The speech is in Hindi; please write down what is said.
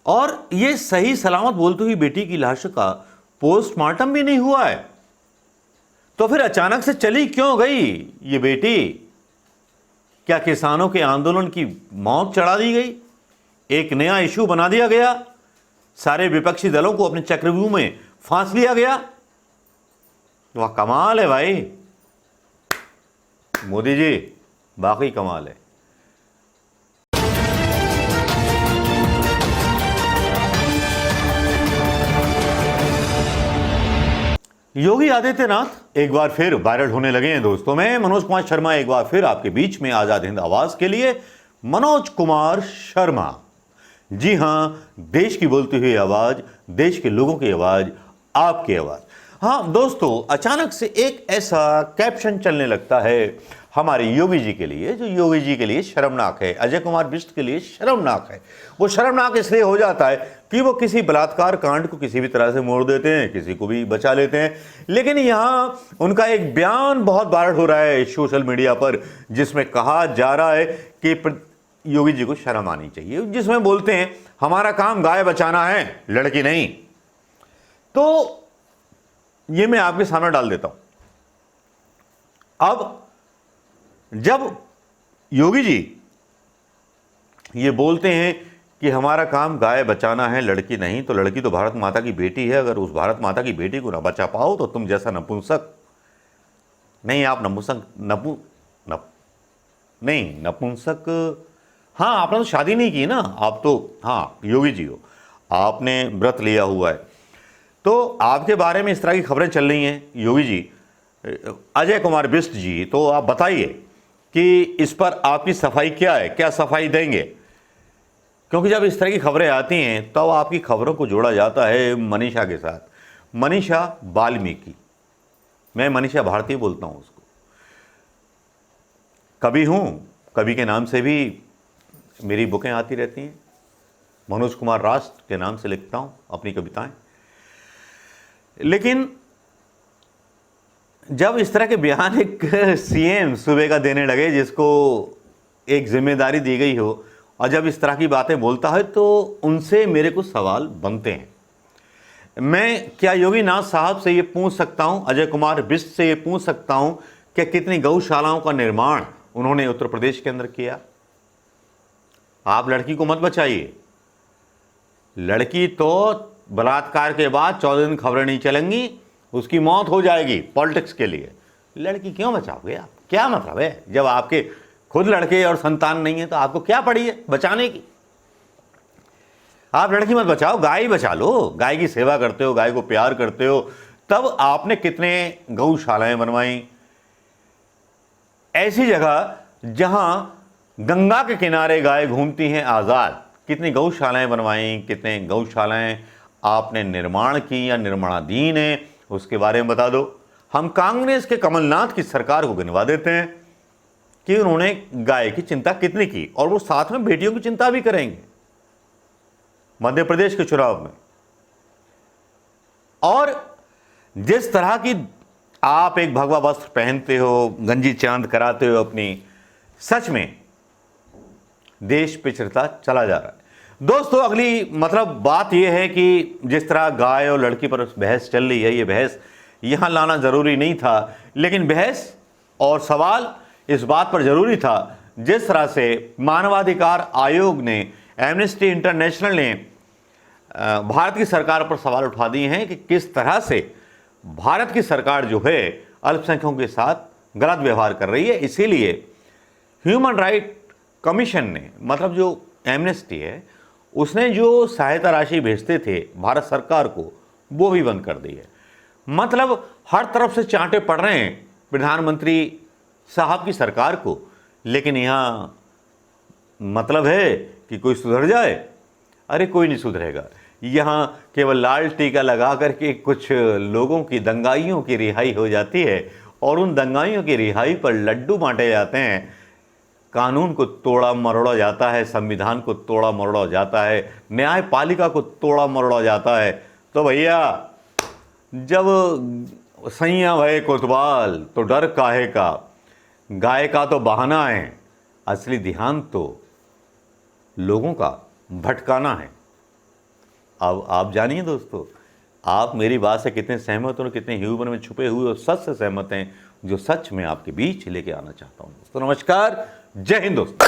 और ये सही सलामत बोलती हुई बेटी की लाश का पोस्टमार्टम भी नहीं हुआ है, तो फिर अचानक से चली क्यों गई ये बेटी? क्या किसानों के आंदोलन की मौत चढ़ा दी गई? एक नया इशू बना दिया गया? सारे विपक्षी दलों को अपने चक्रव्यूह में फांस लिया गया? वाह, कमाल है भाई मोदी जी, बाकी कमाल है। योगी आदित्यनाथ एक बार फिर वायरल होने लगे हैं दोस्तों। मैं मनोज कुमार शर्मा एक बार फिर आपके बीच में आजाद हिंद आवाज के लिए। मनोज कुमार शर्मा, जी हां, देश की बोलती हुई आवाज, देश के लोगों की आवाज, आपकी आवाज। हाँ दोस्तों, अचानक से एक ऐसा कैप्शन चलने लगता है हमारे योगी जी के लिए, जो योगी जी के लिए शर्मनाक है, अजय कुमार बिष्ट के लिए शर्मनाक है। वो शर्मनाक इसलिए हो जाता है कि वो किसी बलात्कार कांड को किसी भी तरह से मोड़ देते हैं, किसी को भी बचा लेते हैं। लेकिन यहाँ उनका एक बयान बहुत वायरल हो रहा है सोशल मीडिया पर, जिसमें कहा जा रहा है कि योगी जी को शर्म आनी चाहिए, जिसमें बोलते हैं हमारा काम गाय बचाना है, लड़की नहीं। तो ये मैं आपके सामने डाल देता हूं। अब जब योगी जी ये बोलते हैं कि हमारा काम गाय बचाना है, लड़की नहीं, तो लड़की तो भारत माता की बेटी है। अगर उस भारत माता की बेटी को ना बचा पाओ तो तुम जैसा नपुंसक नहीं, आप नपुंसक, हाँ, आपने तो शादी नहीं की ना, आप तो, हाँ, योगी जी हो, आपने व्रत लिया हुआ है, तो आपके बारे में इस तरह की खबरें चल रही हैं। योगी जी, अजय कुमार बिष्ट जी, तो आप बताइए कि इस पर आपकी सफाई क्या है, क्या सफाई देंगे? क्योंकि जब इस तरह की खबरें आती हैं तब तो आपकी खबरों को जोड़ा जाता है मनीषा के साथ। मनीषा वाल्मीकि, मैं मनीषा भारती बोलता हूं उसको, कभी हूं, कभी के नाम से भी मेरी बुकें आती रहती हैं। मनोज कुमार राष्ट्र के नाम से लिखता हूं अपनी कविताएं। लेकिन जब इस तरह के बयान एक सीएम सूबे का देने लगे, जिसको एक जिम्मेदारी दी गई हो, और जब इस तरह की बातें बोलता है तो उनसे मेरे को सवाल बनते हैं। मैं क्या योगी नाथ साहब से ये पूछ सकता हूं, अजय कुमार बिष्ट से ये पूछ सकता हूं कि कितनी गौशालाओं का निर्माण उन्होंने उत्तर प्रदेश के अंदर किया? आप लड़की को मत बचाइए, लड़की तो बलात्कार के बाद 14 दिन खबरें नहीं चलेंगी, उसकी मौत हो जाएगी पॉलिटिक्स के लिए। लड़की क्यों बचाओगे आप? क्या मतलब है? जब आपके खुद लड़के और संतान नहीं है तो आपको क्या पड़ी है बचाने की? आप लड़की मत बचाओ, गाय ही बचा लो। गाय की सेवा करते हो, गाय को प्यार करते हो, तब आपने कितने गौशालाएं बनवाई ऐसी जगह जहां गंगा के किनारे गाय घूमती हैं आज़ाद। कितनी गौशालाएं बनवाई, कितने गौशालाएं आपने निर्माण की या निर्माणाधीन है, उसके बारे में बता दो। हम कांग्रेस के कमलनाथ की सरकार को गिनवा देते हैं कि उन्होंने गाय की चिंता कितनी की, और वो साथ में बेटियों की चिंता भी करेंगे मध्य प्रदेश के चुनाव में। और जिस तरह की आप एक भगवा वस्त्र पहनते हो, गंजी चांद कराते हो अपनी, सच में देश पिछड़ता चला जा रहा है। दोस्तों, अगली मतलब बात यह है कि जिस तरह गाय और लड़की पर बहस चल रही है, ये बहस यहां लाना जरूरी नहीं था, लेकिन बहस और सवाल इस बात पर जरूरी था जिस तरह से मानवाधिकार आयोग ने, एमनेस्टी इंटरनेशनल ने भारत की सरकार पर सवाल उठा दिए हैं कि किस तरह से भारत की सरकार जो है अल्पसंख्यकों के साथ गलत व्यवहार कर रही है। इसीलिए ह्यूमन राइट कमीशन ने, मतलब जो एमनेस्टी है, उसने जो सहायता राशि भेजते थे भारत सरकार को, वो भी बंद कर दी है। मतलब हर तरफ से चांटे पड़ रहे हैं प्रधानमंत्री साहब की सरकार को, लेकिन यहाँ मतलब है कि कोई सुधर जाए। अरे कोई नहीं सुधरेगा। यहाँ केवल लाल टीका लगा करके कुछ लोगों की, दंगाइयों की रिहाई हो जाती है, और उन दंगाइयों की रिहाई पर लड्डू बांटे जाते हैं। कानून को तोड़ा मरोड़ा जाता है, संविधान को तोड़ा मरोड़ा जाता है, न्यायपालिका को तोड़ा मरोड़ा जाता है। तो भैया, जब सैया भय कोतवाल तो डर काहे का, गाय का तो बहाना है, असली ध्यान तो लोगों का भटकाना है। अब आप जानिए दोस्तों, आप मेरी बात से कितने सहमत हो, कितने ह्यूमर में छुपे हुए और सच से सहमत हैं, जो सच में आपके बीच लेके आना चाहता हूं। दोस्तों नमस्कार, जय हिंद दोस्तों।